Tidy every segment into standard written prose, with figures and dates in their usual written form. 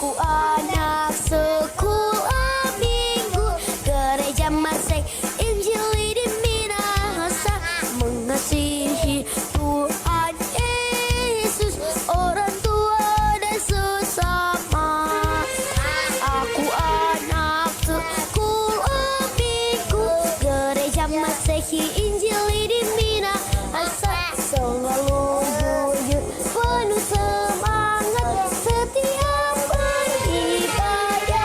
Aku anak sekolah minggu gereja Masih Injil di Minahasa, mengasihi Tuhan Yesus, orang tua dan sesama. Aku anak sekolah minggu gereja Masehi Injil di Minahasa, selalu jujur penuh semangat setiap beribadah,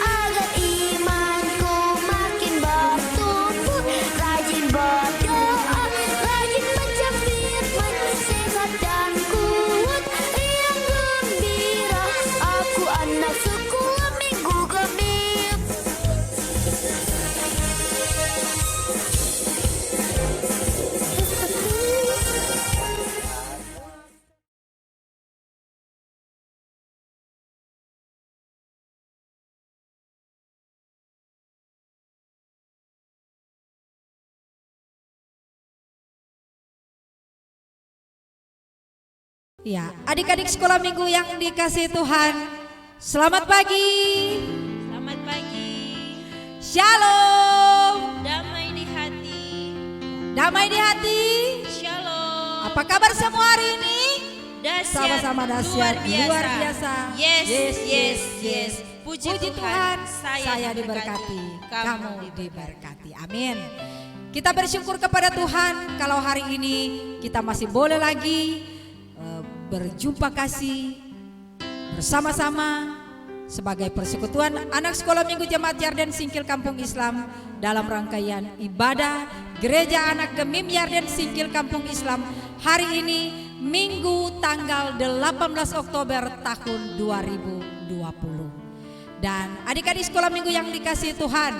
agar imanku makin bertumbuh, rajin berdoa, rajin baca firman, sehat dan kuat, riang gembira. Aku anak sekolah minggu gemip. Ya, adik-adik sekolah minggu yang dikasihi Tuhan, selamat pagi. Selamat pagi. Shalom. Damai di hati. Damai di hati. Shalom. Apa kabar semua hari ini? Dahsyat, Sama-sama dahsyat, luar biasa. Yes, Yes, yes, yes. Puji, Tuhan, saya saya diberkati, kamu diberkati. Amin. Kita bersyukur kepada Tuhan kalau hari ini kita masih boleh lagi berjumpa kasih bersama-sama sebagai persekutuan anak sekolah minggu Jemaat Yarden Singkil Kampung Islam dalam rangkaian ibadah Gereja Anak Gemim Yarden Singkil Kampung Islam hari ini Minggu tanggal 18 Oktober tahun 2020. Dan adik-adik sekolah minggu yang dikasihi Tuhan,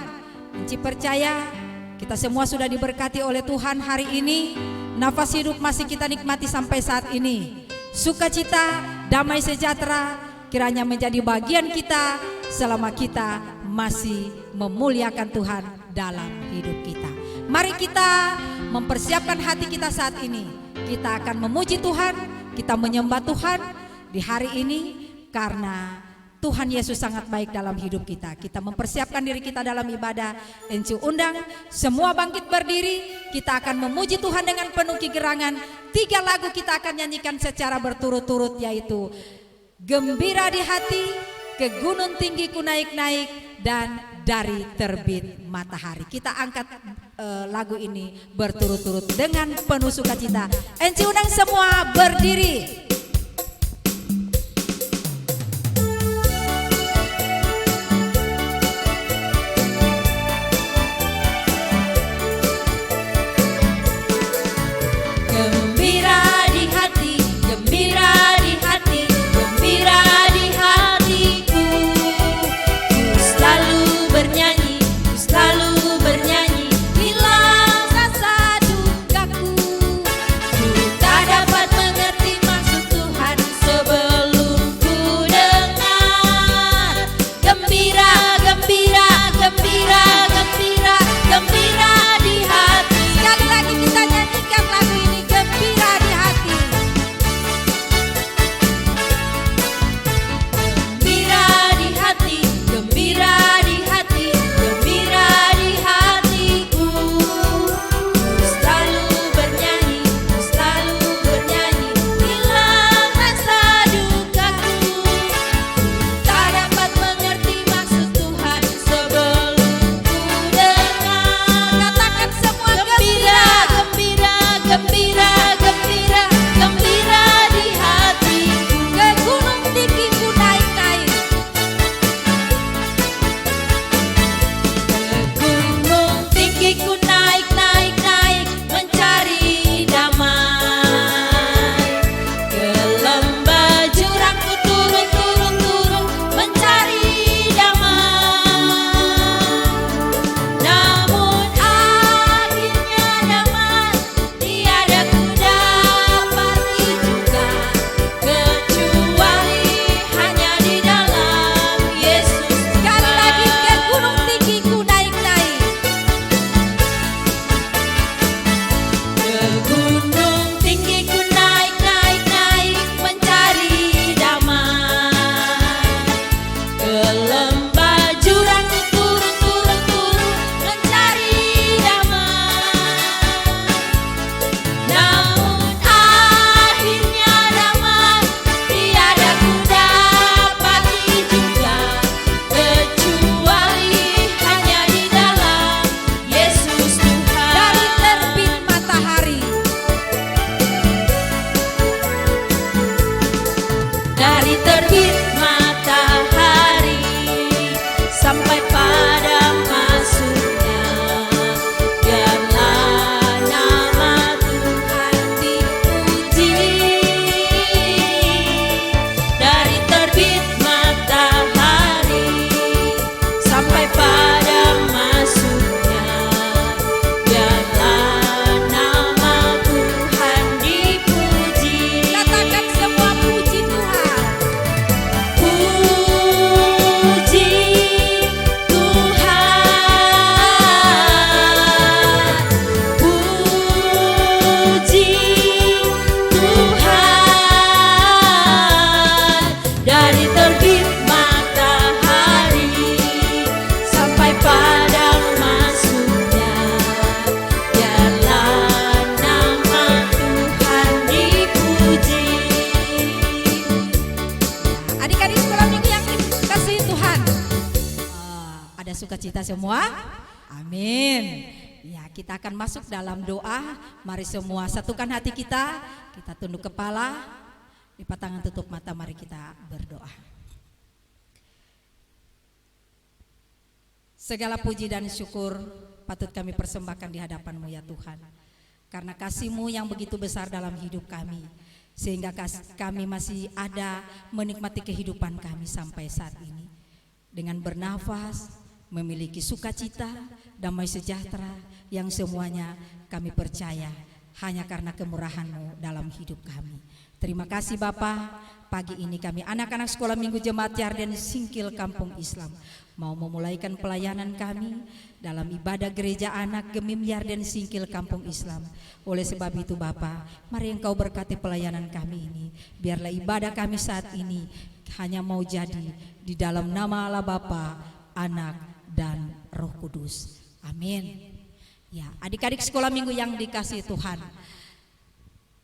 Enci percaya kita semua sudah diberkati oleh Tuhan hari ini. Nafas hidup masih kita nikmati sampai saat ini. Sukacita, damai sejahtera kiranya menjadi bagian kita selama kita masih memuliakan Tuhan dalam hidup kita. Mari kita mempersiapkan hati kita saat ini. Kita akan memuji Tuhan, kita menyembah Tuhan di hari ini karena Tuhan Yesus sangat baik dalam hidup kita. Kita mempersiapkan diri kita dalam ibadah. Enci undang semua bangkit berdiri. Kita akan memuji Tuhan dengan penuh kegerangan. 3 lagu kita akan nyanyikan secara berturut-turut, yaitu Gembira di Hati, Ke Gunung Tinggi Ku Naik-Naik, dan Dari Terbit Matahari. Kita angkat lagu ini berturut-turut dengan penuh sukacita. Enci undang semua berdiri. Gembira di hati. Sekali lagi kita nyanyikan lagu ini, gembira. kita semua? Amin. Ya, kita akan masuk dalam doa. Mari semua satukan hati kita tunduk kepala, lipat tangan, tutup mata, mari kita berdoa. Segala puji dan syukur patut kami persembahkan di hadapan-Mu ya Tuhan. Karena kasih-Mu yang begitu besar dalam hidup kami, sehingga kami masih ada menikmati kehidupan kami sampai saat ini. Dengan bernafas, memiliki sukacita, damai sejahtera yang semuanya kami percaya hanya karena kemurahan-Mu dalam hidup kami. Terima kasih Bapa, pagi ini kami anak-anak sekolah minggu Jemaat Yarden Singkil Kampung Islam mau memulaikan pelayanan kami dalam ibadah gereja anak Gemim Yarden Singkil Kampung Islam. Oleh sebab itu Bapa, mari Engkau berkati pelayanan kami ini. Biarlah ibadah kami saat ini hanya mau jadi di dalam nama Allah Bapa, Anak dan Roh Kudus. Amin. Ya, adik-adik sekolah minggu yang dikasihi Tuhan,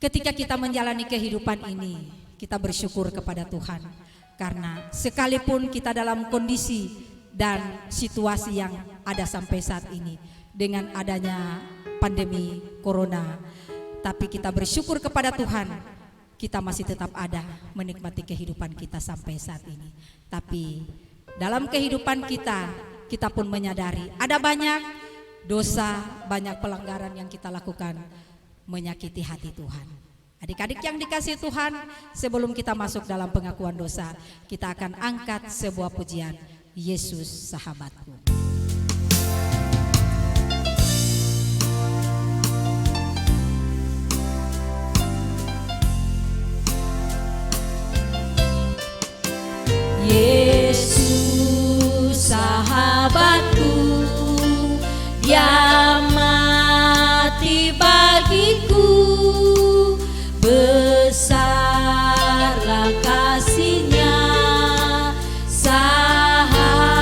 ketika kita menjalani kehidupan ini, kita bersyukur kepada Tuhan. Karena sekalipun kita dalam kondisi dan situasi yang ada sampai saat ini dengan adanya pandemi corona, tapi kita bersyukur kepada Tuhan, kita masih tetap ada menikmati kehidupan kita sampai saat ini. Tapi dalam kehidupan kita pun menyadari ada banyak dosa, banyak pelanggaran yang kita lakukan menyakiti hati Tuhan. Adik-adik yang dikasihi Tuhan, sebelum kita masuk dalam pengakuan dosa, kita akan angkat sebuah pujian, Yesus Sahabatku. Yesus sahabatku yang mati bagiku, besarlah kasih-Nya, sahabat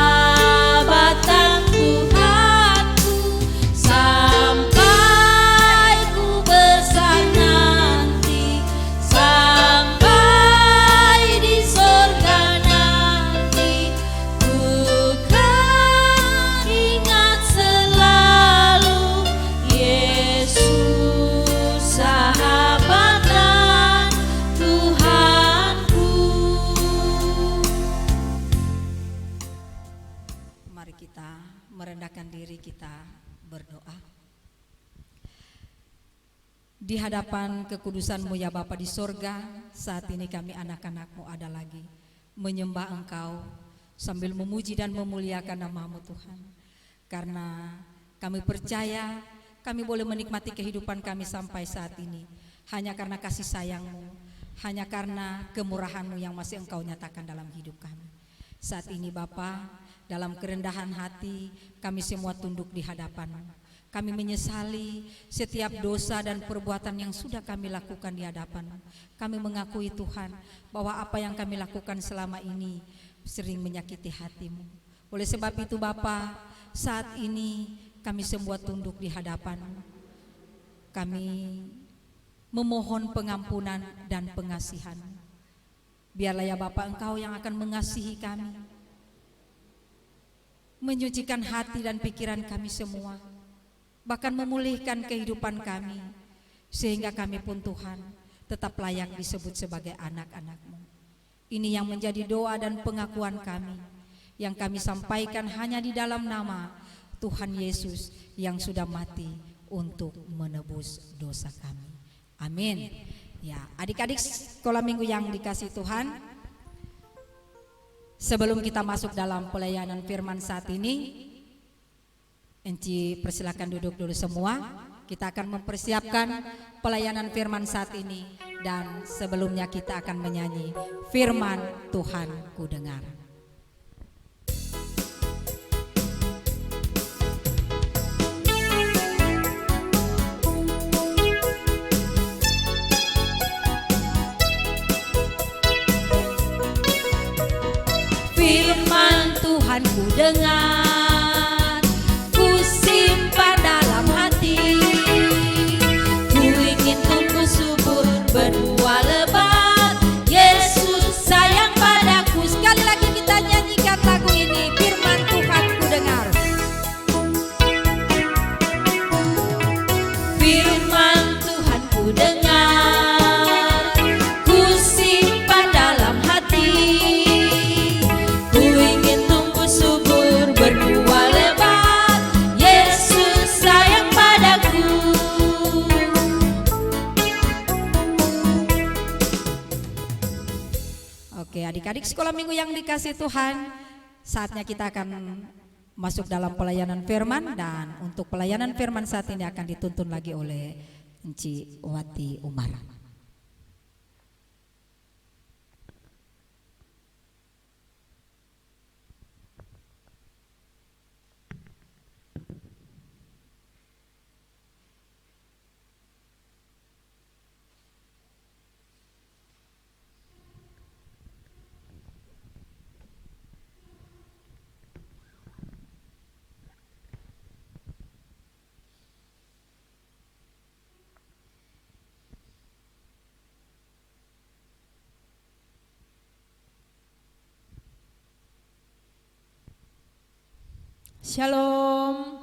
dan Tuhanku, sampai ku besar nanti, sampai di surga nanti, ku kan ingat selalu Yesus sahabat dan Tuhanku. Mari kita merendahkan diri, kita berdoa. Di hadapan kekudusan-Mu ya Bapa di sorga, saat ini kami anak-anak-Mu ada lagi menyembah Engkau sambil memuji dan memuliakan nama-Mu Tuhan. Karena kami percaya kami boleh menikmati kehidupan kami sampai saat ini hanya karena kasih sayang-Mu, hanya karena kemurahan-Mu yang masih Engkau nyatakan dalam hidup kami. Saat ini Bapa, dalam kerendahan hati kami semua tunduk di hadapan-Mu. Kami menyesali setiap dosa dan perbuatan yang sudah kami lakukan di hadapan-Mu. Kami mengakui Tuhan bahwa apa yang kami lakukan selama ini sering menyakiti hati-Mu. Oleh sebab itu Bapa, saat ini kami semua tunduk di hadapan-Mu. Kami memohon pengampunan dan pengasihan. Biarlah ya Bapa, Engkau yang akan mengasihi kami, menyucikan hati dan pikiran kami semua, bahkan memulihkan kehidupan kami, sehingga kami pun Tuhan tetap layak disebut sebagai anak-anak-Mu. Ini yang menjadi doa dan pengakuan kami, yang kami sampaikan hanya di dalam nama Tuhan Yesus yang sudah mati untuk menebus dosa kami. Amin. Ya, adik-adik sekolah minggu yang dikasihi Tuhan, sebelum kita masuk dalam pelayanan firman saat ini, Enci persilakan duduk dulu semua. Kita akan mempersiapkan pelayanan firman saat ini, dan sebelumnya kita akan menyanyi Firman Tuhan ku dengar. Firman Tuhan ku dengar, ku simpan dalam hati, ku ingin tumbuh subur berbuah lebat. Yesus sayang padaku. Sekali lagi kita nyanyikan lagu ini, Firman Tuhan ku dengar. Oke, adik-adik sekolah minggu yang dikasih Tuhan, saatnya kita akan masuk dalam pelayanan firman, dan untuk pelayanan firman saat ini akan dituntun lagi oleh Enci Wati Umar. Shalom.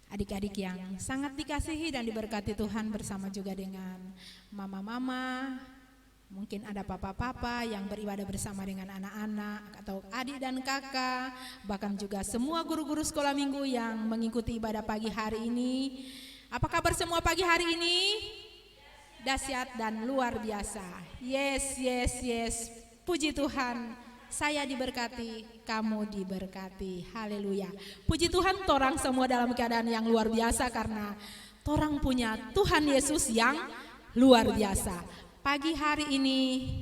Adik-adik yang sangat dikasihi dan diberkati Tuhan, bersama juga dengan mama-mama, mungkin ada papa-papa yang beribadah bersama dengan anak-anak, atau adik dan kakak, bahkan juga semua guru-guru sekolah minggu yang mengikuti ibadah pagi hari ini. Apa kabar semua pagi hari ini? Dahsyat dan luar biasa. Yes, yes, yes. Puji Tuhan. Saya diberkati, kamu diberkati. Haleluya. Puji Tuhan, torang semua dalam keadaan yang luar biasa karena torang punya Tuhan Yesus yang luar biasa. Pagi hari ini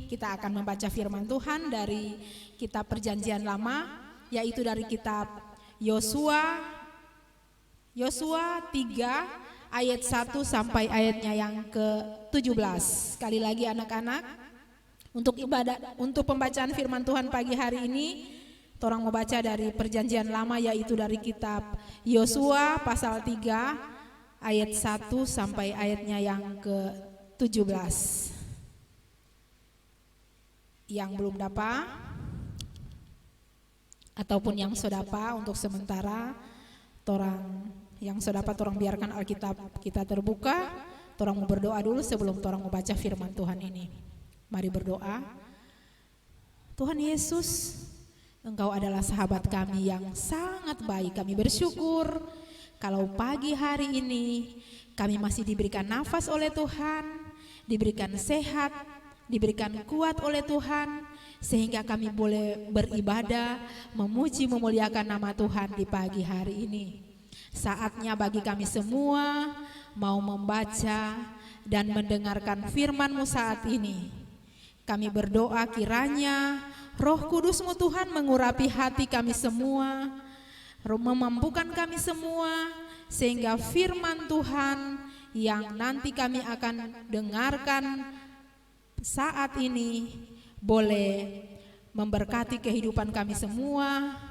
kita akan membaca firman Tuhan dari kitab Perjanjian Lama, yaitu dari kitab Yosua 3 ayat 1 sampai ayatnya yang ke-17. Sekali lagi anak-anak, untuk ibadah, untuk pembacaan firman Tuhan pagi hari ini, torang mau baca dari Perjanjian Lama, yaitu dari kitab Yosua pasal 3 ayat 1 sampai ayatnya yang ke-17. Yang belum dapat ataupun yang sudah dapat, untuk sementara torang yang sudah dapat, torang biarkan Alkitab kita terbuka. Torang mau berdoa dulu sebelum torang mau baca firman Tuhan ini. Mari berdoa. Tuhan Yesus, Engkau adalah sahabat kami yang sangat baik. Kami bersyukur kalau pagi hari ini kami masih diberikan nafas oleh Tuhan, diberikan sehat, diberikan kuat oleh Tuhan, sehingga kami boleh beribadah, memuji, memuliakan nama Tuhan di pagi hari ini. Saatnya bagi kami semua mau membaca dan mendengarkan firman-Mu saat ini. Kami berdoa kiranya Roh Kudus-Mu Tuhan mengurapi hati kami semua, memampukan kami semua, sehingga firman Tuhan yang nanti kami akan dengarkan saat ini boleh memberkati kehidupan kami semua,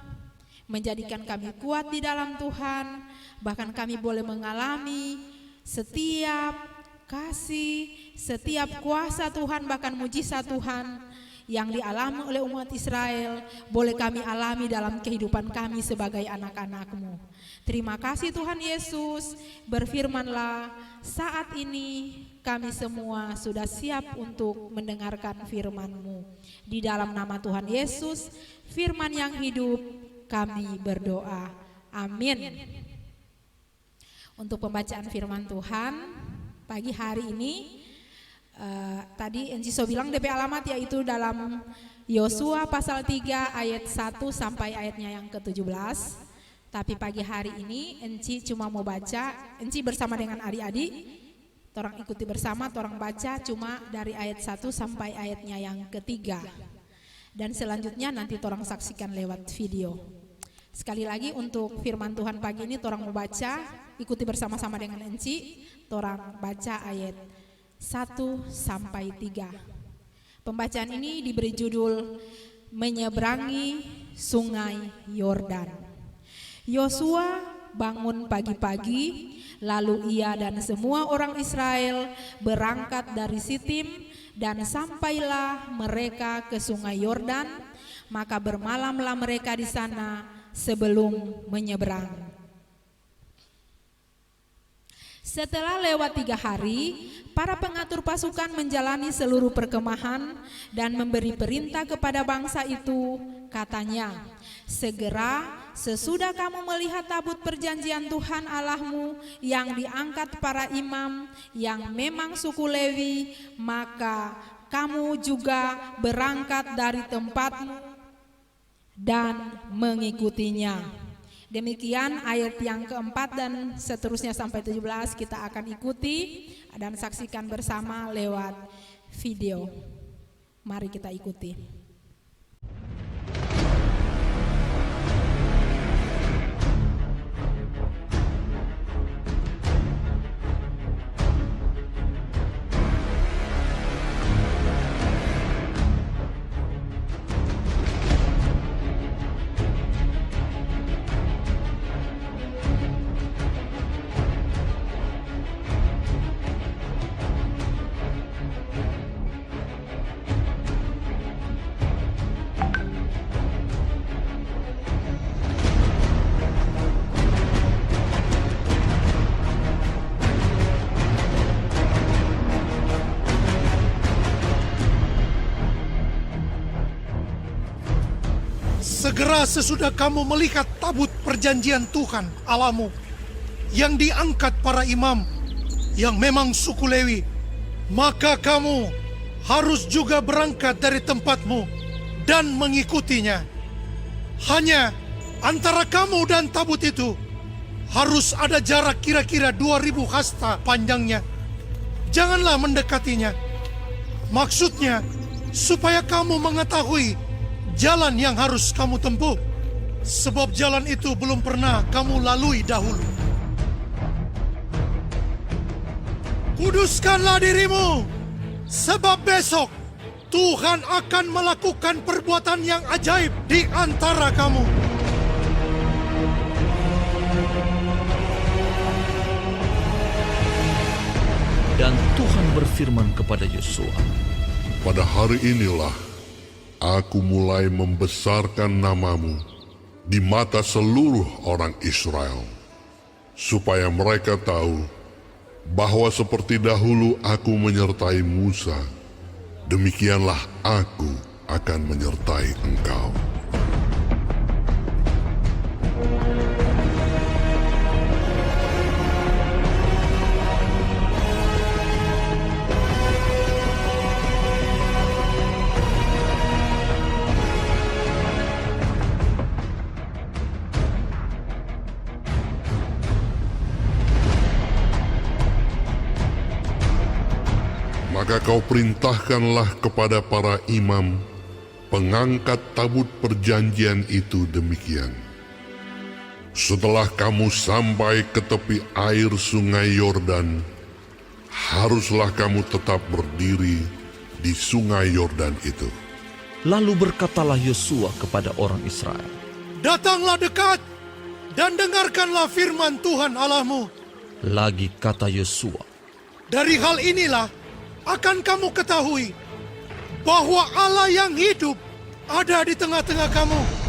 menjadikan kami kuat di dalam Tuhan, bahkan kami boleh mengalami setiap kasih, setiap kuasa Tuhan, bahkan mujizat Tuhan yang dialami oleh umat Israel, boleh kami alami dalam kehidupan kami sebagai anak-anak-Mu. Terima kasih Tuhan Yesus, berfirmanlah saat ini kami semua sudah siap untuk mendengarkan firman-Mu. Di dalam nama Tuhan Yesus, firman yang hidup, kami berdoa. Amin. Untuk pembacaan firman Tuhan pagi hari ini, tadi Enciso bilang DP alamat, yaitu dalam Yosua pasal 3 ayat 1 sampai ayatnya yang ke-17. Tapi pagi hari ini Enci cuma mau baca, Enci bersama dengan adik-adik, torang ikuti bersama, torang baca cuma dari ayat 1 sampai ayatnya yang ketiga. Dan selanjutnya nanti torang saksikan lewat video. Sekali lagi untuk firman Tuhan pagi ini torang mau baca, ikuti bersama-sama dengan Enci, torang baca ayat 1 sampai 3. Pembacaan ini diberi judul Menyeberangi Sungai Yordan. Yosua bangun pagi-pagi, lalu ia dan semua orang Israel berangkat dari Sitim, dan sampailah mereka ke Sungai Yordan, maka bermalamlah mereka di sana sebelum menyeberang. Setelah lewat 3 hari, para pengatur pasukan menjalani seluruh perkemahan dan memberi perintah kepada bangsa itu, katanya, segera sesudah kamu melihat tabut perjanjian Tuhan Allahmu yang diangkat para imam yang memang suku Lewi, maka kamu juga berangkat dari tempatmu dan mengikutinya. Demikian ayat yang keempat dan seterusnya sampai 17 kita akan ikuti dan saksikan bersama lewat video. Mari kita ikuti. Segera sesudah kamu melihat tabut perjanjian Tuhan Allahmu yang diangkat para imam yang memang suku Lewi, maka kamu harus juga berangkat dari tempatmu dan mengikutinya. Hanya antara kamu dan tabut itu harus ada jarak kira-kira 2000 hasta panjangnya. Janganlah mendekatinya. Maksudnya supaya kamu mengetahui jalan yang harus kamu tempuh, sebab jalan itu belum pernah kamu lalui dahulu. Kuduskanlah dirimu, sebab besok Tuhan akan melakukan perbuatan yang ajaib di antara kamu. Dan Tuhan berfirman kepada Yosua, pada hari inilah Aku mulai membesarkan namamu di mata seluruh orang Israel, supaya mereka tahu bahwa seperti dahulu aku menyertai Musa, demikianlah aku akan menyertai engkau. Maka kau perintahkanlah kepada para imam pengangkat tabut perjanjian itu demikian. Setelah kamu sampai ke tepi air sungai Yordan, haruslah kamu tetap berdiri di sungai Yordan itu. lalu berkatalah Yosua kepada orang Israel, Datanglah dekat dan dengarkanlah firman Tuhan Allahmu. lagi kata Yosua, Dari hal inilah akan kamu ketahui bahwa Allah yang hidup ada di tengah-tengah kamu.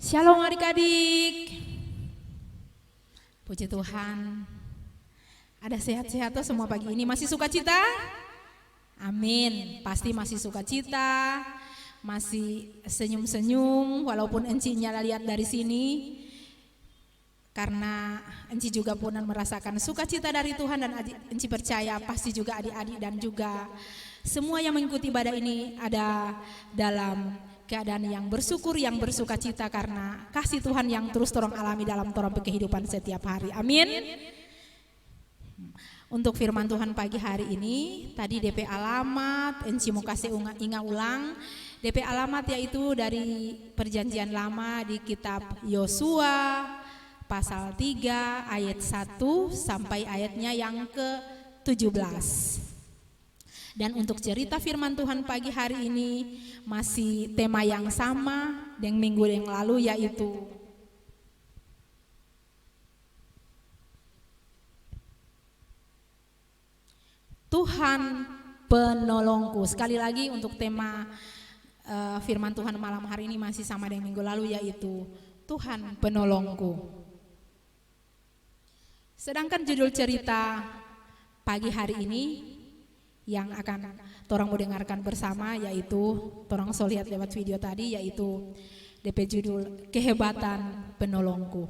Shalom adik-adik. Puji Tuhan. Ada sehat-sehat tuh semua pagi ini. Masih sukacita? Amin. Pasti masih sukacita, masih senyum-senyum walaupun encinya lihat dari sini. Karena enci juga pun merasakan sukacita dari Tuhan, dan enci percaya pasti juga adik-adik dan juga semua yang mengikuti ibadah ini ada dalam keadaan yang bersyukur, yang bersukacita karena kasih Tuhan yang terus torang alami dalam torang kehidupan setiap hari. Amin. Untuk firman Tuhan pagi hari ini, tadi DP alamat, enci mau kasih ingat ulang. DP alamat yaitu dari Perjanjian Lama di kitab Yosua pasal 3 ayat 1 sampai ayatnya yang ke-17. Dan untuk cerita firman Tuhan pagi hari ini masih tema yang sama dengan minggu yang lalu, yaitu Tuhan penolongku. Sekali lagi untuk tema firman Tuhan malam hari ini masih sama dengan minggu lalu, yaitu Tuhan penolongku. Sedangkan judul cerita pagi hari ini yang akan torang mau dengarkan bersama, yaitu torang so lihat lewat video tadi, yaitu DP judul Kehebatan Penolongku.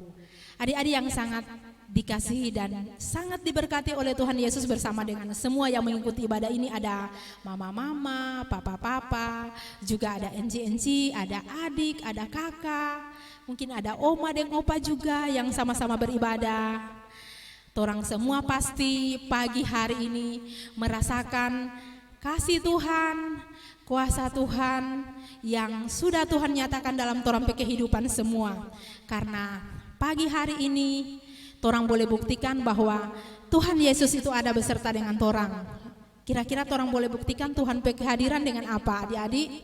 Adik-adik yang sangat dikasihi dan sangat diberkati oleh Tuhan Yesus bersama dengan semua yang mengikuti ibadah ini, ada mama-mama, papa-papa, juga ada enci-enci, ada adik, ada kakak, mungkin ada oma dan opa juga yang sama-sama beribadah. Torang semua pasti pagi hari ini merasakan kasih Tuhan, kuasa Tuhan yang sudah Tuhan nyatakan dalam torang kehidupan semua. Karena pagi hari ini torang boleh buktikan bahwa Tuhan Yesus itu ada beserta dengan torang. Kira-kira torang boleh buktikan Tuhan kehadiran dengan apa, adik-adik?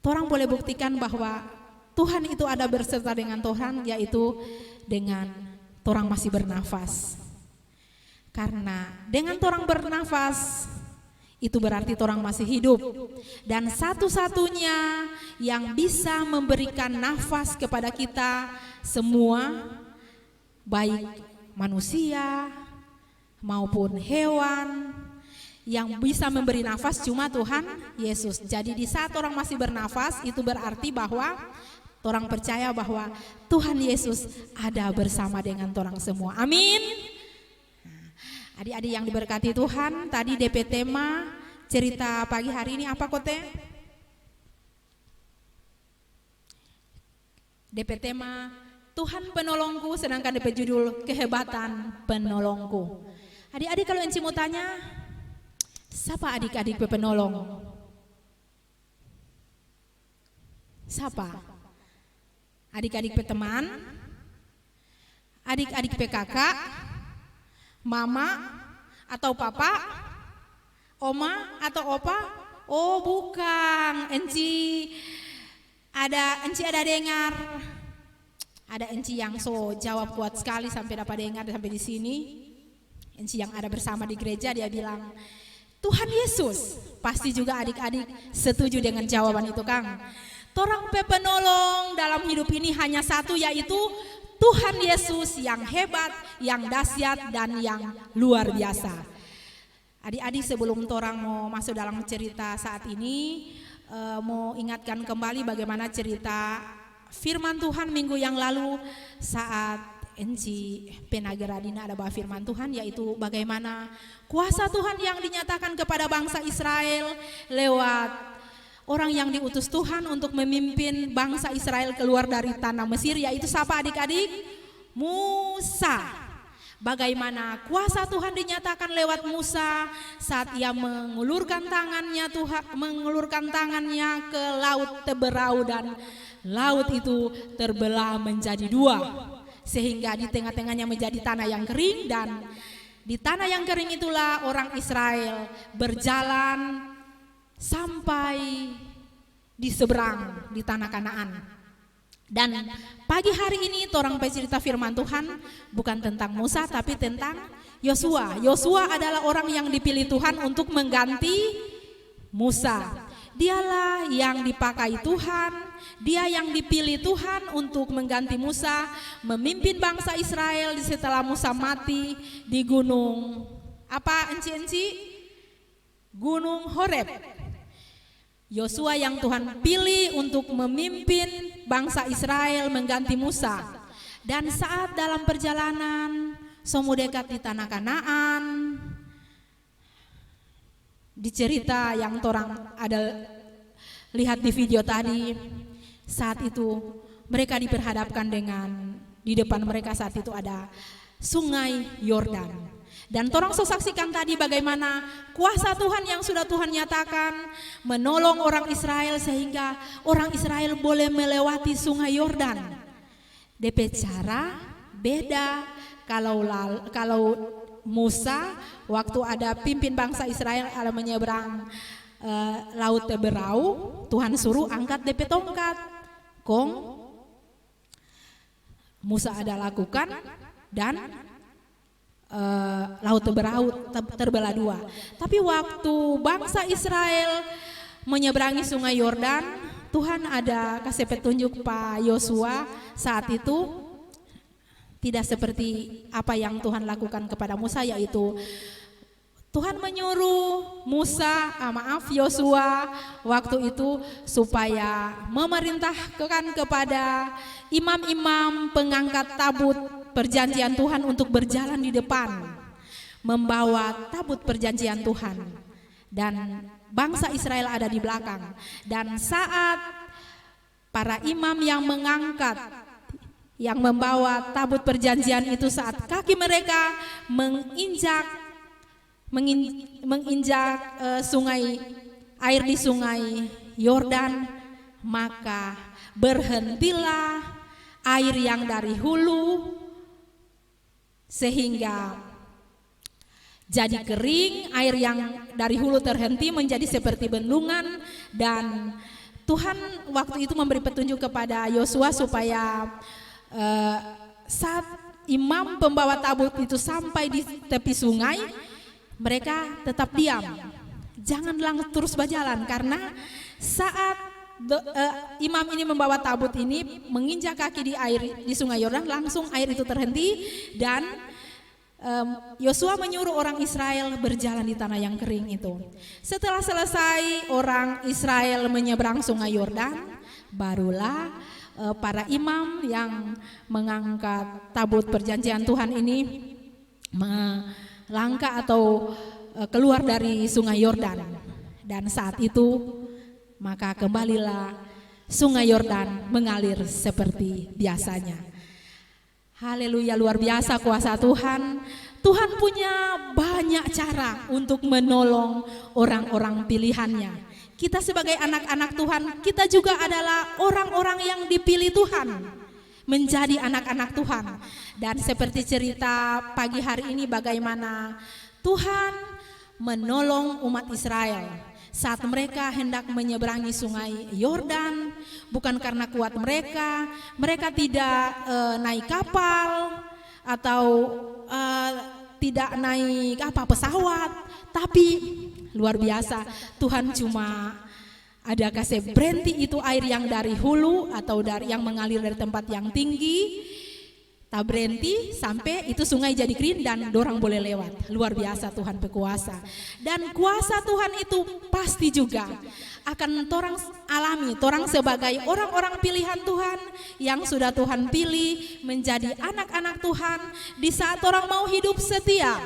Torang boleh buktikan bahwa Tuhan itu ada beserta dengan torang, yaitu dengan torang masih bernafas. Karena dengan torang bernafas itu berarti torang masih hidup. Dan satu-satunya yang bisa memberikan nafas kepada kita semua, baik manusia maupun hewan, yang bisa memberi nafas cuma Tuhan Yesus. Jadi di saat orang masih bernafas, itu berarti bahwa torang percaya bahwa Tuhan Yesus ada bersama dengan torang semua. Amin. Adik-adik yang diberkati Tuhan, tadi DP tema cerita pagi hari ini apa kote? DP tema Tuhan penolongku, sedangkan DP judul Kehebatan Penolongku. Adik-adik kalau enci mau tanya, siapa adik-adik penolong? Siapa? Adik-adik peteman, adik-adik kakak, mama atau papa, oma atau opa? Oh bukan, enci ada dengar, ada enci yang so jawab kuat sekali sampai dapat dengar sampai di sini. Enci yang ada bersama di gereja, dia bilang Tuhan Yesus. Pasti juga adik-adik setuju dengan jawaban itu, Kang. Torang penolong dalam hidup ini hanya satu, yaitu Tuhan Yesus yang hebat, yang dahsyat dan yang luar biasa. Adik-adik sebelum torang mau masuk dalam cerita saat ini, mau ingatkan kembali bagaimana cerita firman Tuhan minggu yang lalu saat enci Penageradina ada bahwa firman Tuhan, yaitu bagaimana kuasa Tuhan yang dinyatakan kepada bangsa Israel lewat orang yang diutus Tuhan untuk memimpin bangsa Israel keluar dari tanah Mesir, yaitu siapa adik-adik? Musa. Bagaimana kuasa Tuhan dinyatakan lewat Musa saat ia mengulurkan tangannya ke laut Teberau, dan laut itu terbelah menjadi dua, sehingga di tengah-tengahnya menjadi tanah yang kering, dan di tanah yang kering itulah orang Israel berjalan sampai di seberang di tanah Kanaan. Dan pagi hari ini torang bercerita firman Tuhan bukan tentang Musa tapi tentang Yosua. Yosua adalah orang yang dipilih Tuhan untuk mengganti Musa. Dialah yang dipakai Tuhan, dia yang dipilih Tuhan untuk mengganti Musa, memimpin bangsa Israel setelah Musa mati di gunung apa enci-enci? Gunung Horeb. Yosua yang Tuhan pilih untuk memimpin bangsa Israel mengganti Musa. Dan saat dalam perjalanan somu dekat di tanah Kanaan, di cerita yang torang ada lihat di video tadi, saat itu mereka diperhadapkan dengan, di depan mereka saat itu ada sungai Yordan. Dan torang so saksikan tadi bagaimana kuasa Tuhan yang sudah Tuhan nyatakan menolong orang Israel sehingga orang Israel boleh melewati sungai Yordan. DP cara beda kalau Musa waktu ada pimpin bangsa Israel ada menyeberang laut Teberau, Tuhan suruh angkat DP tongkat. Kong Musa ada lakukan dan laut Teberau terbelah dua. Tapi waktu bangsa Israel menyeberangi sungai Yordan, Tuhan ada kasih petunjuk Pak Yosua saat itu tidak seperti apa yang Tuhan lakukan kepada Musa, yaitu Tuhan menyuruh Yosua waktu itu supaya memerintahkan kepada imam-imam pengangkat tabut perjanjian Tuhan untuk berjalan di depan membawa tabut perjanjian Tuhan, dan bangsa Israel ada di belakang. Dan saat para imam yang membawa tabut perjanjian itu, saat kaki mereka menginjak air di sungai Yordan, maka berhentilah air yang dari hulu sehingga jadi kering. Air yang dari hulu terhenti menjadi seperti bendungan, dan Tuhan waktu itu memberi petunjuk kepada Yosua supaya saat imam pembawa tabut itu sampai di tepi sungai, mereka tetap diam, jangan terus berjalan, karena saat imam ini membawa tabut ini menginjak kaki di sungai Yordan, langsung air itu terhenti. Dan Yosua menyuruh orang Israel berjalan di tanah yang kering itu. Setelah selesai orang Israel menyeberang sungai Yordan, barulah para imam yang mengangkat tabut perjanjian Tuhan ini melangkah atau keluar dari sungai Yordan. Dan saat itu maka kembalilah sungai Yordan mengalir seperti biasanya. Haleluya, luar biasa kuasa Tuhan. Tuhan punya banyak cara untuk menolong orang-orang pilihannya. Kita sebagai anak-anak Tuhan, kita juga adalah orang-orang yang dipilih Tuhan menjadi anak-anak Tuhan. Dan seperti cerita pagi hari ini bagaimana Tuhan menolong umat Israel saat mereka hendak menyeberangi sungai Yordan, bukan karena kuat mereka tidak naik kapal atau tidak naik pesawat, tapi luar biasa Tuhan cuma ada kasih berhenti itu air yang dari hulu atau dari yang mengalir dari tempat yang tinggi, tak berhenti sampai itu sungai jadi kering dan dorang boleh lewat. Luar biasa Tuhan berkuasa. Dan kuasa Tuhan itu pasti juga akan torang alami, torang sebagai orang-orang pilihan Tuhan yang sudah Tuhan pilih menjadi anak-anak Tuhan. Di saat orang mau hidup setia,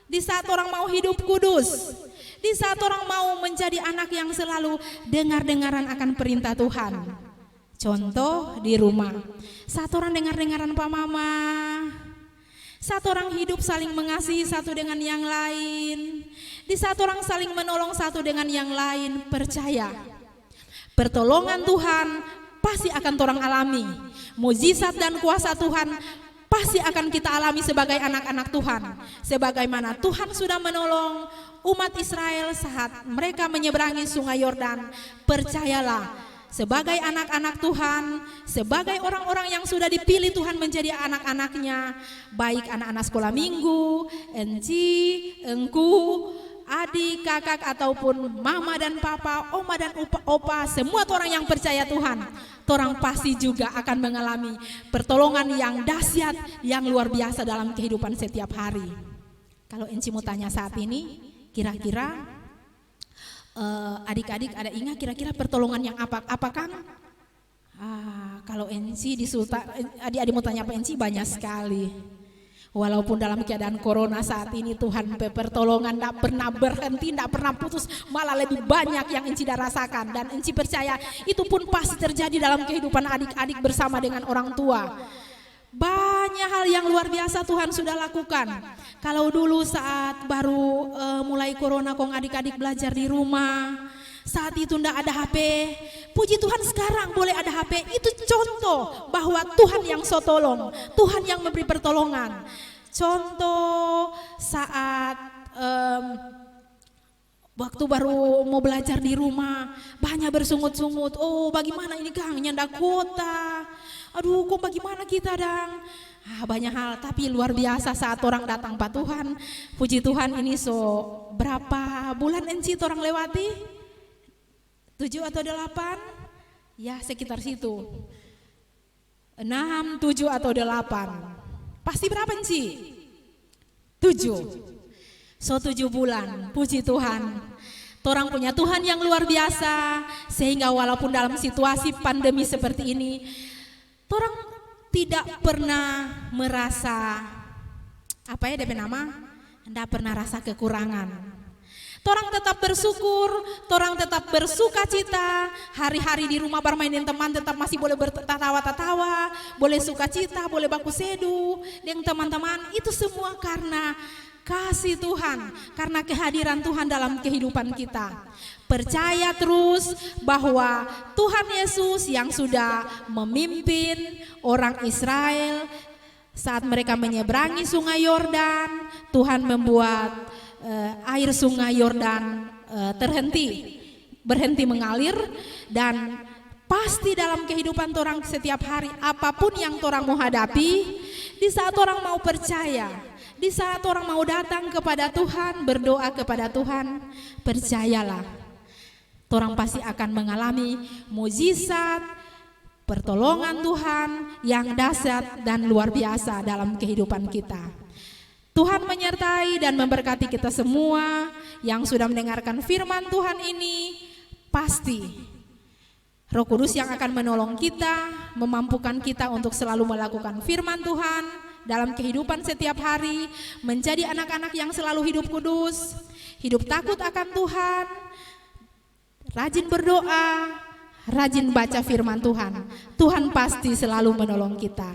di saat orang mau hidup kudus, di saat orang mau menjadi anak yang selalu dengar-dengaran akan perintah Tuhan. Contoh di rumah, saat orang dengar-dengaran Pak Mama, saat orang hidup saling mengasihi satu dengan yang lain, di saat orang saling menolong satu dengan yang lain, percaya pertolongan Tuhan pasti akan orang alami. Mujizat dan kuasa Tuhan pasti akan kita alami sebagai anak-anak Tuhan. Sebagaimana Tuhan sudah menolong umat Israel saat mereka menyeberangi sungai Yordan, percayalah sebagai anak-anak Tuhan, sebagai orang-orang yang sudah dipilih Tuhan menjadi anak-anaknya, baik anak-anak sekolah minggu, enci, engku, adik, kakak ataupun mama dan papa, oma dan opa, semua orang yang percaya Tuhan, orang pasti juga akan mengalami pertolongan yang dahsyat, yang luar biasa dalam kehidupan setiap hari. Kalau Enci mau tanya saat ini, kira-kira adik-adik ada ingat kira-kira pertolongan yang apa Kang? Kalau Enci di Sultan, adik-adik mau tanya apa Enci banyak sekali. Walaupun dalam keadaan corona saat ini Tuhan pertolongan tidak pernah berhenti, tidak pernah putus, malah lebih banyak yang Enci dah rasakan. Dan Enci percaya itu pun pasti terjadi dalam kehidupan adik-adik bersama dengan orang tua. Banyak hal yang luar biasa Tuhan sudah lakukan. Kalau dulu saat baru mulai corona kong adik-adik belajar di rumah, saat itu tidak ada HP, puji Tuhan sekarang boleh ada HP. Itu contoh bahwa Tuhan yang so tolong, Tuhan yang memberi pertolongan. Contoh saat waktu baru mau belajar di rumah, banyak bersungut-sungut, oh bagaimana ini Kang, nyanda kota, aduh kok bagaimana kita dang. Banyak hal, tapi luar biasa saat orang datang Pak Tuhan. Puji Tuhan ini so berapa bulan Enci orang lewati? 7 atau 8? Ya sekitar situ. 6, 7 atau 8. Pasti berapa Enci? 7. So 7 bulan, puji Tuhan. Torang punya Tuhan yang luar biasa, sehingga walaupun dalam situasi pandemi seperti ini, torang tidak pernah merasa, apa ya DP nama? Tidak pernah rasa kekurangan. Torang tetap bersyukur, torang tetap bersuka cita. Hari-hari di rumah bermain dengan teman tetap masih boleh bertatawa-tatawa, boleh suka cita, boleh baku seduh dengan teman-teman. Itu semua karena kasih Tuhan, karena kehadiran Tuhan dalam kehidupan kita. Percaya terus bahwa Tuhan Yesus yang sudah memimpin orang Israel saat mereka menyeberangi sungai Yordan, Tuhan membuat air sungai Yordan berhenti mengalir. Dan pasti dalam kehidupan orang setiap hari, apapun yang orang mau hadapi, di saat orang mau percaya, di saat orang mau datang kepada Tuhan, berdoa kepada Tuhan, percayalah, orang pasti akan mengalami mukjizat, pertolongan Tuhan yang dahsyat dan luar biasa dalam kehidupan kita. Tuhan menyertai dan memberkati kita semua yang sudah mendengarkan firman Tuhan ini. Pasti Roh Kudus yang akan menolong kita, memampukan kita untuk selalu melakukan firman Tuhan dalam kehidupan setiap hari, menjadi anak-anak yang selalu hidup kudus, hidup takut akan Tuhan, rajin berdoa, rajin baca firman Tuhan. Tuhan pasti selalu menolong kita.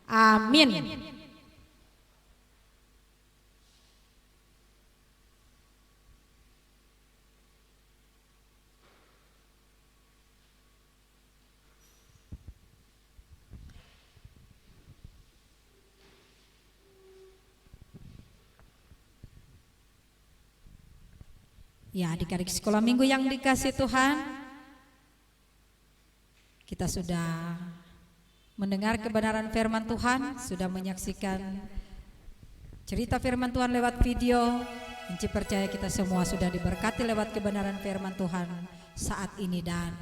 Amin. Ya, adik-adik sekolah minggu yang dikasih Tuhan, kita sudah mendengar kebenaran firman Tuhan, sudah menyaksikan cerita firman Tuhan lewat video. Enci percaya kita semua sudah diberkati lewat kebenaran firman Tuhan saat ini. Dan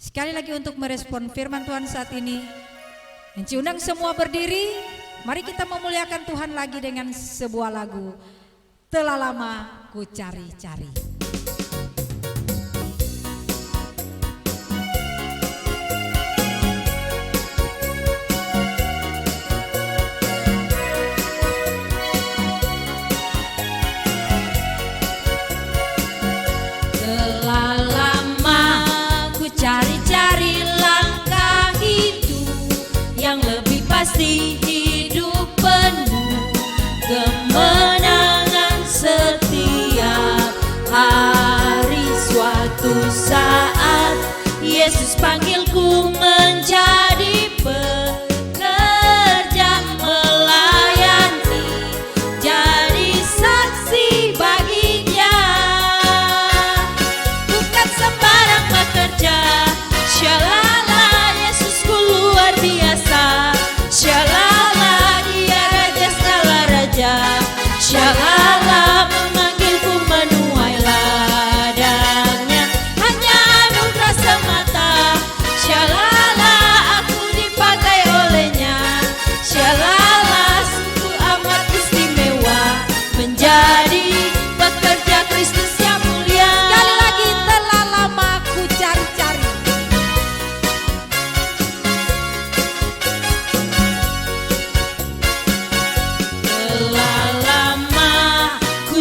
sekali lagi untuk merespon firman Tuhan saat ini, Enci undang semua berdiri. Mari kita memuliakan Tuhan lagi dengan sebuah lagu, Telah Lama Ku Cari-Cari. Telah lama ku cari-cari langkah hidup yang lebih pasti, hidup penuh kemenangan setiap hari. Suatu saat Yesus panggilku menjadi pekerja, melayani, jadi saksi baginya. Bukan sembarang bekerja, syalala, Yesusku luar biasa. Syalala, Dia Raja segala raja. Syalala, memanggilku menuju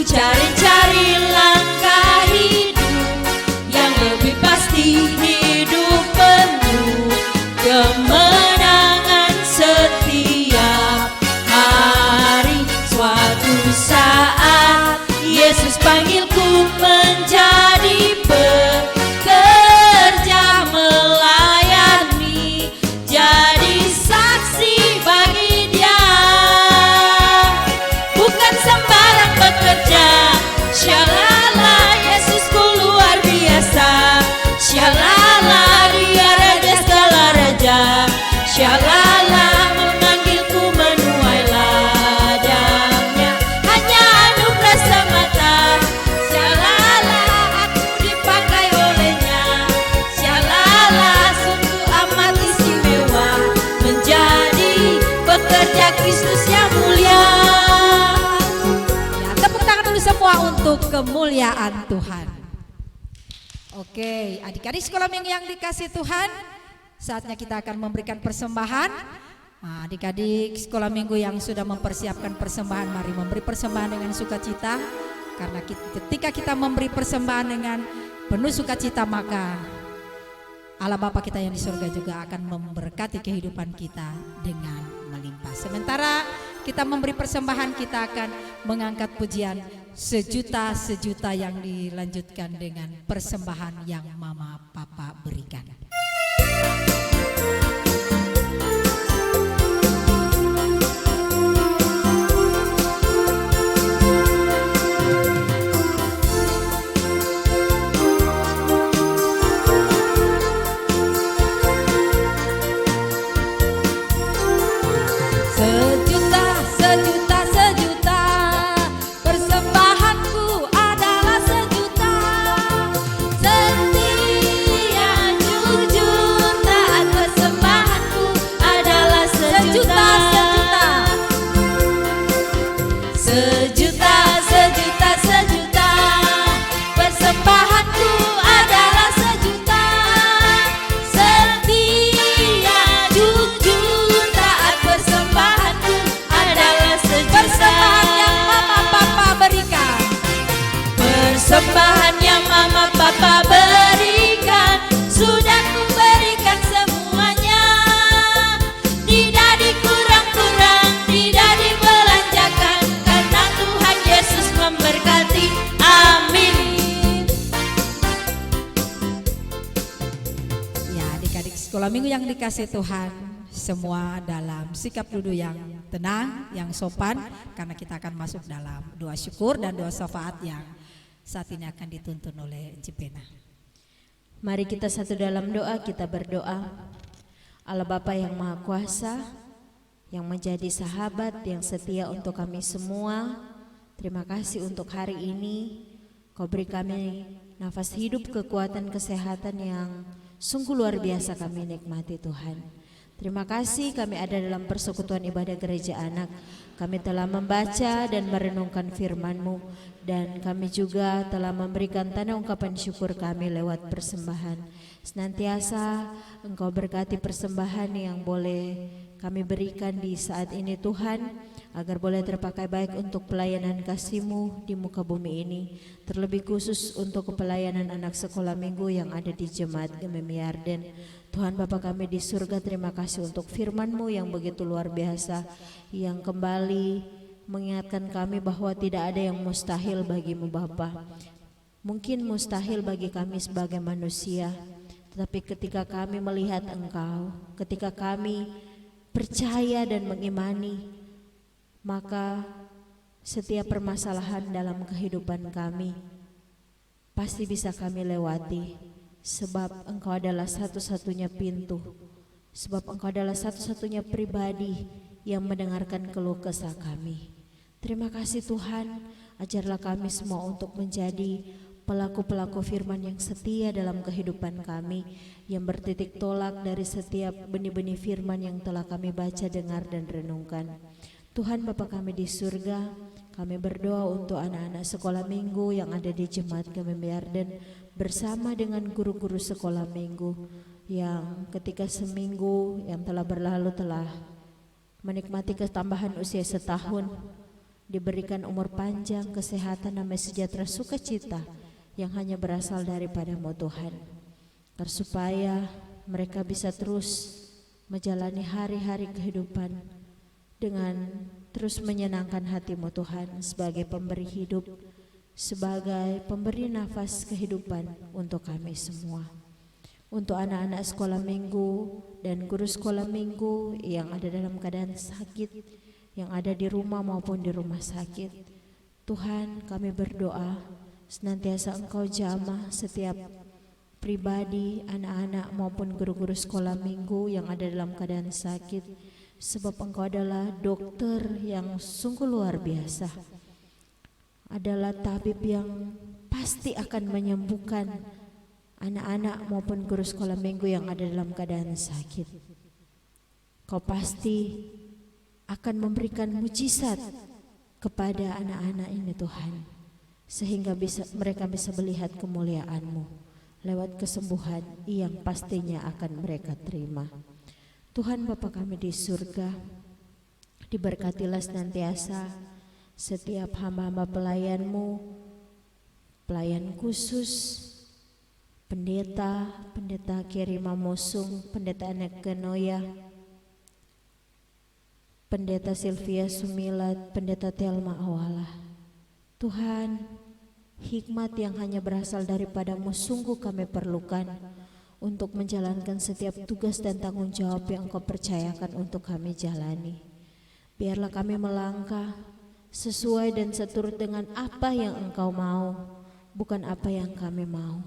cari-cari langkah hidup yang lebih pasti, hidup penuh kemenangan setiap hari. Suatu saat Yesus panggilku menjadi pekerja, melayani, jadi saksi bagi Dia. Bukan sembarang bekerja, syalala, Yesusku luar biasa. Syalala, Dia raja segala raja. Syalala, memanggilku menuai ladangnya. Hanya anugerah semata. Syalala, aku dipakai olehnya. Syalala, sungguh amat istimewa menjadi pekerja Kristus yang mulia. Ya, tepuk tangan dulu semua untuk kemuliaan Tuhan. Oke, adik-adik sekolah minggu yang dikasih Tuhan, saatnya kita akan memberikan persembahan. Nah, adik-adik sekolah minggu yang sudah mempersiapkan persembahan, mari memberi persembahan dengan sukacita. Karena ketika kita memberi persembahan dengan penuh sukacita, maka Allah Bapa kita yang di surga juga akan memberkati kehidupan kita dengan melimpah. Sementara kita memberi persembahan, kita akan mengangkat pujian sejuta-sejuta yang dilanjutkan dengan persembahan yang Mama Papa berikan. Sejuta, sejuta, sejuta, persembahanku adalah sejuta. Setia, jujur, taat, persembahanku adalah sejuta. Sejuta, sejuta, sejuta, persembahanku adalah sejuta. Setia, jujur, taat, persembahanku adalah sejuta. Persembahan yang Mama Papa berikan. Persembahan yang Mama Papa berikan, sudah ku berikan semuanya. Tidak dikurang-kurang, tidak dibelanjakan, karena Tuhan Yesus memberkati. Amin. Ya, adik-adik sekolah minggu yang dikasih Tuhan, semua dalam sikap duduk yang tenang, yang sopan, karena kita akan masuk dalam doa syukur dan doa syafaat yang saat ini akan dituntun oleh Cipena. Mari kita satu dalam doa, kita berdoa. Allah Bapa yang Maha Kuasa, yang menjadi sahabat yang setia untuk kami semua, terima kasih untuk hari ini. Kau beri kami nafas hidup, kekuatan, kesehatan yang sungguh luar biasa kami nikmati Tuhan. Terima kasih kami ada dalam persekutuan ibadah gereja anak. Kami telah membaca dan merenungkan firman-Mu, dan kami juga telah memberikan tanda ungkapan syukur kami lewat persembahan. Senantiasa Engkau berkati persembahan yang boleh kami berikan di saat ini Tuhan, agar boleh terpakai baik untuk pelayanan kasih-Mu di muka bumi ini, terlebih khusus untuk pelayanan anak sekolah minggu yang ada di Jemaat GMMI Yarden. Tuhan Bapa kami di surga, terima kasih untuk firman-Mu yang begitu luar biasa, yang kembali mengingatkan kami bahwa tidak ada yang mustahil bagi-Mu Bapa. Mungkin mustahil bagi kami sebagai manusia, tetapi ketika kami melihat Engkau, ketika kami percaya dan mengimani, maka setiap permasalahan dalam kehidupan kami pasti bisa kami lewati. Sebab Engkau adalah satu-satunya pintu, sebab Engkau adalah satu-satunya pribadi yang mendengarkan keluh kesah kami. Terima kasih Tuhan, ajarlah kami semua untuk menjadi pelaku-pelaku firman yang setia dalam kehidupan kami, yang bertitik tolak dari setiap benih-benih firman yang telah kami baca, dengar, dan renungkan. Tuhan Bapa kami di surga, kami berdoa untuk anak-anak sekolah minggu yang ada di Jemaat GMMI Yarden, bersama dengan guru-guru sekolah minggu yang ketika seminggu yang telah berlalu telah menikmati ketambahan usia setahun, diberikan umur panjang, kesehatan, damai sejahtera, sukacita yang hanya berasal daripada-Mu Tuhan. Supaya mereka bisa terus menjalani hari-hari kehidupan dengan terus menyenangkan hati-Mu Tuhan, sebagai pemberi hidup, sebagai pemberi nafas kehidupan untuk kami semua. Untuk anak-anak sekolah minggu dan guru sekolah minggu yang ada dalam keadaan sakit, yang ada di rumah maupun di rumah sakit, Tuhan, kami berdoa senantiasa Engkau jamah setiap pribadi, anak-anak maupun guru-guru sekolah minggu yang ada dalam keadaan sakit, sebab Engkau adalah dokter yang sungguh luar biasa, adalah tabib yang pasti akan menyembuhkan anak-anak maupun guru sekolah minggu yang ada dalam keadaan sakit. Kau pasti akan memberikan mujizat kepada anak-anak ini Tuhan, sehingga mereka bisa melihat kemuliaan-Mu lewat kesembuhan yang pastinya akan mereka terima. Tuhan Bapa kami di surga, diberkatilah senantiasa setiap hamba-hamba pelayan-Mu, pelayan khusus, Pendeta Kirima Mosung, Pendeta Anek Genoya, Pendeta Sylvia Sumilat, Pendeta Telma Awala. Tuhan, hikmat yang hanya berasal daripada-Mu sungguh kami perlukan untuk menjalankan setiap tugas dan tanggung jawab yang Engkau percayakan untuk kami jalani. Biarlah kami melangkah sesuai dan seturut dengan apa yang Engkau mau, bukan apa yang kami mau.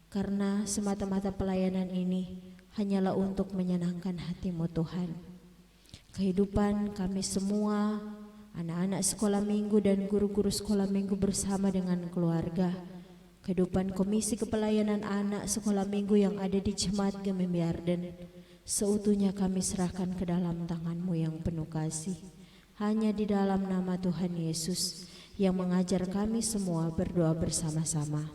Karena semata-mata pelayanan ini hanyalah untuk menyenangkan hati-Mu Tuhan. Kehidupan kami semua, anak-anak sekolah minggu dan guru-guru sekolah minggu bersama dengan keluarga, kehidupan Komisi Kepelayanan Anak Sekolah Minggu yang ada di Jemaat Gemim Yarden, seutuhnya kami serahkan ke dalam tangan-Mu yang penuh kasih. Hanya di dalam nama Tuhan Yesus yang mengajar kami semua berdoa bersama-sama.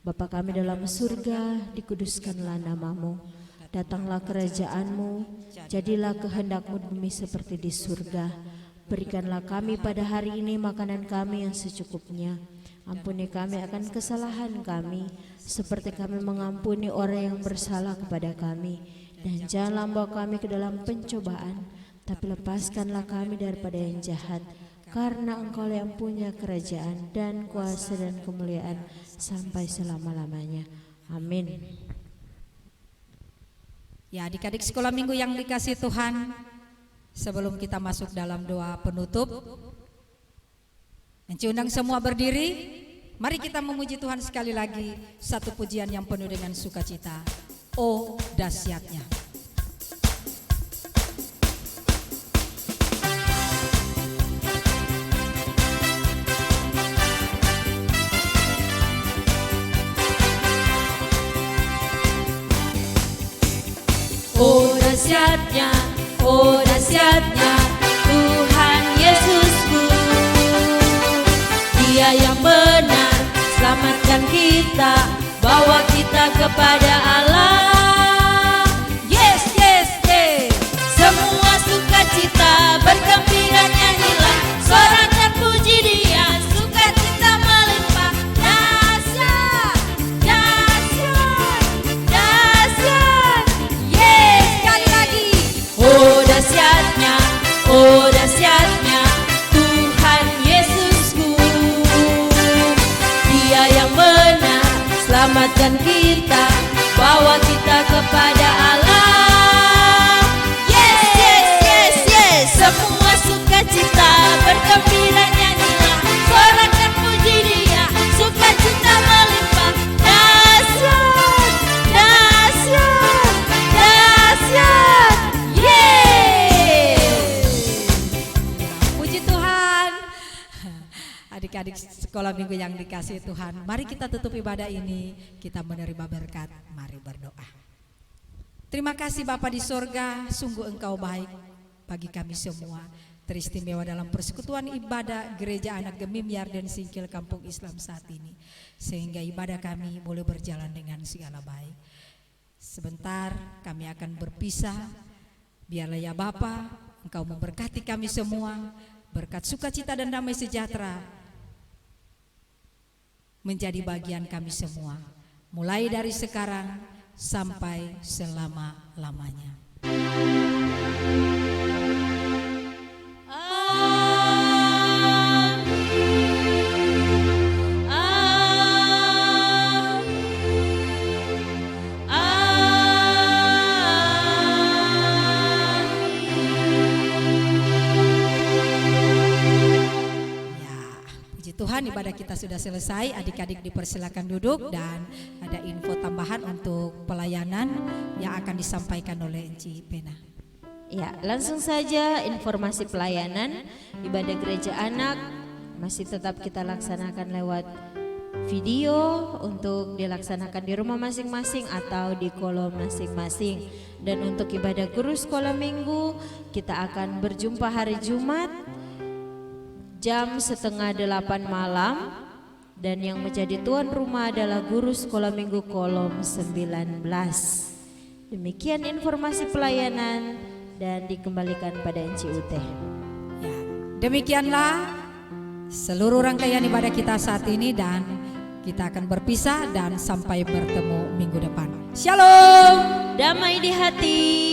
Bapa kami dalam surga, dikuduskanlah nama-Mu, datanglah kerajaan-Mu, jadilah kehendak-Mu di bumi seperti di surga. Berikanlah kami pada hari ini makanan kami yang secukupnya. Ampuni kami akan kesalahan kami, seperti kami mengampuni orang yang bersalah kepada kami. Dan janganlah membawa kami ke dalam pencobaan, tapi lepaskanlah kami daripada yang jahat. Karena Engkau yang punya kerajaan dan kuasa dan kemuliaan sampai selama-lamanya. Amin. Ya, adik-adik sekolah minggu yang dikasih Tuhan, sebelum kita masuk dalam doa penutup, Enci undang semua berdiri. Mari kita memuji Tuhan sekali lagi, satu pujian yang penuh dengan sukacita. Oh dahsyatnya. Oh dahsyatnya Tuhan Yesusku. Dia yang benar, selamatkan kita, bawa kita kepada Allah. Yes, yes, yes. Semua sukacita bergembira nyanyilah, sorakan puji Dia, sukacita melimpah. Dahsyat, dahsyat, dahsyat. Yes, sekali lagi. Oh dahsyatnya Tuhan Yesusku. Dia yang benar, selamatkan kita, bawa kita kepada Allah. Yes, yes, yes, yes. Semua sukacita bergembira nyanyilah, sorakan puji Dia, sukacita melimpah. Dahsyat, dahsyat, dahsyat. Puji Tuhan. Adik-adik sekolah minggu yang dikasih Tuhan, mari kita tutup ibadah ini, kita menerima berkat. Mari berdoa. Terima kasih Bapa di sorga, sungguh Engkau baik bagi kami semua. Teristimewa dalam persekutuan ibadah Gereja Anak Gemim Yarden Singkil Kampung Islam saat ini, sehingga ibadah kami boleh berjalan dengan segala baik. Sebentar kami akan berpisah. Biarlah ya Bapa, Engkau memberkati kami semua. berkat sukacita dan damai sejahtera menjadi bagian kami semua, mulai dari sekarang sampai selama-lamanya. Tuhan, ibadah kita sudah selesai. Adik-adik dipersilakan duduk dan ada info tambahan untuk pelayanan yang akan disampaikan oleh Enci Pena. Ya, langsung saja informasi pelayanan ibadah gereja anak masih tetap kita laksanakan lewat video untuk dilaksanakan di rumah masing-masing atau di kolom masing-masing. Dan untuk ibadah guru sekolah minggu kita akan berjumpa hari Jumat jam 7:30 malam, dan yang menjadi tuan rumah adalah guru sekolah minggu kolom 19. Demikian informasi pelayanan dan dikembalikan pada Enci Ute. Ya, demikianlah seluruh rangkaian ibadah kita saat ini, dan kita akan berpisah dan sampai bertemu minggu depan. Shalom. Damai di hati.